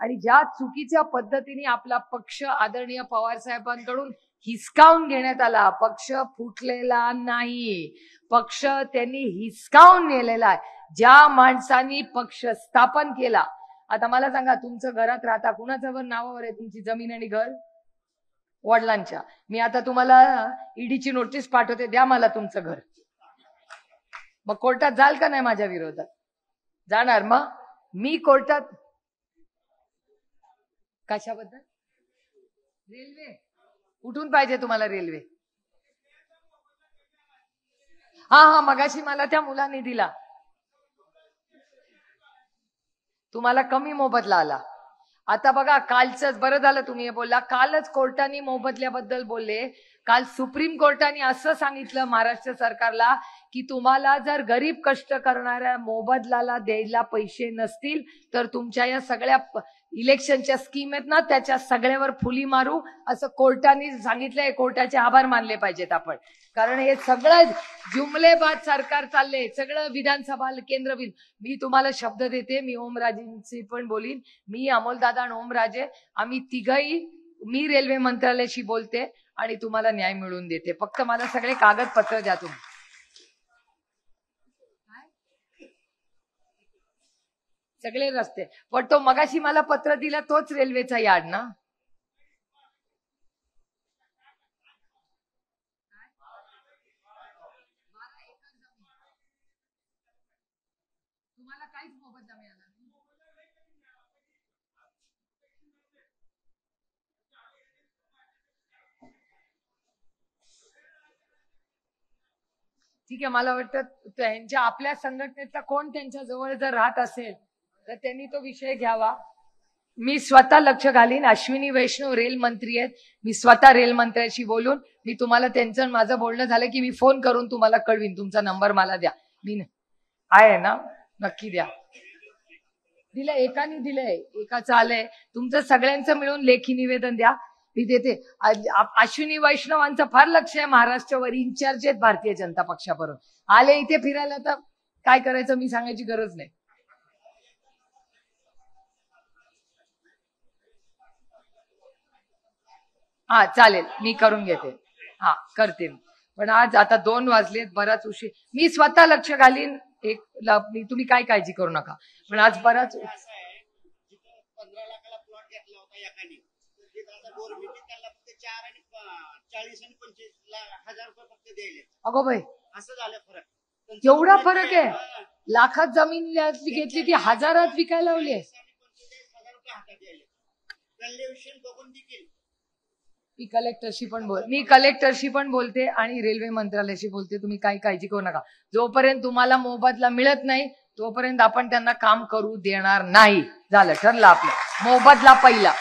आणि ज्या चुकीच्या पद्धतीने आपला पक्ष आदरणीय पवार साहेबांकडून हिसकावून घेण्यात आला, पक्ष फुटलेला नाही, पक्ष त्यांनी हिसकावून नेलेला आहे. ज्या माणसांनी पक्ष स्थापन केला, आता मला सांगा, तुमचं घरात राहता कुणाच्यावर नावावर आहे तुमची जमीन आणि घर? वडिलांच्या. मी आता तुम्हाला ईडीची नोटीस पाठवते, द्या मला तुमचं घर. मग कोर्टात जाल का नाही माझ्या विरोधात? जाणार. मग मी कोर्टात कशाबद्दल? रेल्वे कुठून पाहिजे तुम्हाला? रेल्वे हा मगाशी मला त्या मुलांनी दिला. तुम्हाला कमी मोबदला आला. आता बघा, कालच बरं झालं तुम्ही हे बोलला. कालच कोर्टाने मोबदल्याबद्दल बोलले. काल सुप्रीम कोर्टाने असं सांगितलं महाराष्ट्र सरकारला की तुम्हाला जर गरीब कष्ट करणाऱ्या मोबदल्याला द्यायला पैसे नसतील तर तुमच्या या सगळ्या इलेक्शनच्या स्कीम आहेत ना, त्याच्या सगळ्यावर फुली मारू, असं कोर्टाने सांगितलंय. कोर्टाचे आभार मानले पाहिजेत आपण, कारण हे सगळं जुमलेबाज सरकार चाललंय, सगळं विधानसभा केंद्र. मी तुम्हाला शब्द देते, मी ओमराजेंशी पण बोलीन. मी, अमोलदादा आणि ओमराजे, आम्ही तिघही, मी रेल्वे मंत्रालयाशी बोलते आणि तुम्हाला न्याय मिळवून देते. फक्त मला सगळे कागदपत्र द्या तुम्ही. सगळे रस्ते. पण तो मगाशी मला पत्र दिला तोच रेल्वेचा यार्ड ना? तुम्हाला काहीच मोबदला मिळाला नाही. ठीक आहे, मला वाटतं त्यांच्या आपल्या संघटनेचा कोण त्यांच्या जवळ जर राहत असेल तर त्यांनी तो विषय घ्यावा. मी स्वतः लक्ष घालीन. अश्विनी वैष्णव रेल मंत्री आहेत, मी स्वतः रेल मंत्र्याशी बोलून मी तुम्हाला, त्यांचं माझं बोलणं झालं की मी फोन करून तुम्हाला कळवीन. तुमचा नंबर मला द्या. मी आहे ना, नक्की द्या. दिलंय, एकाने दिलंय, एकाचं आलंय. तुमचं सगळ्यांचं मिळून लेखी निवेदन द्या, मी देते. अश्विनी वैष्णवांचं फार लक्ष आहे महाराष्ट्रावर, इन्चार्ज आहेत भारतीय जनता पक्षाबरोबर. आले इथे फिरायला तर काय करायचं मी सांगायची गरज नाही. हा चालेल, मी करून घेते. हा करते. पण आज आता 2 वाजलेत, बराच उशीर. मी स्वतः लक्ष घालीन. तुम्ही काय काळजी करू नका. पण आज बराच 15 लाखाला प्लॉट घेतला होता एकाने, त्याला फक्त 4 आणि 40 आणि 25,000 रुपये फक्त द्यायले. अगो बाई, असं झालं फरक. एवढा फरक आहे? लाखात जमीन घेतली ती हजारात विकायला लावली. 25,000 रुपये हातात द्यायले. व्हॅल्युएशन बघून देखील मी कलेक्टरशी पण बोलते आणि रेल्वे मंत्रालयाशी बोलते. तुम्ही काही काळजी करू नका. जोपर्यंत तुम्हाला मोबदला मिळत नाही तोपर्यंत आपण त्यांना काम करू देणार नाही. झालं, ठरलं आपलं. मोबदला पहिला.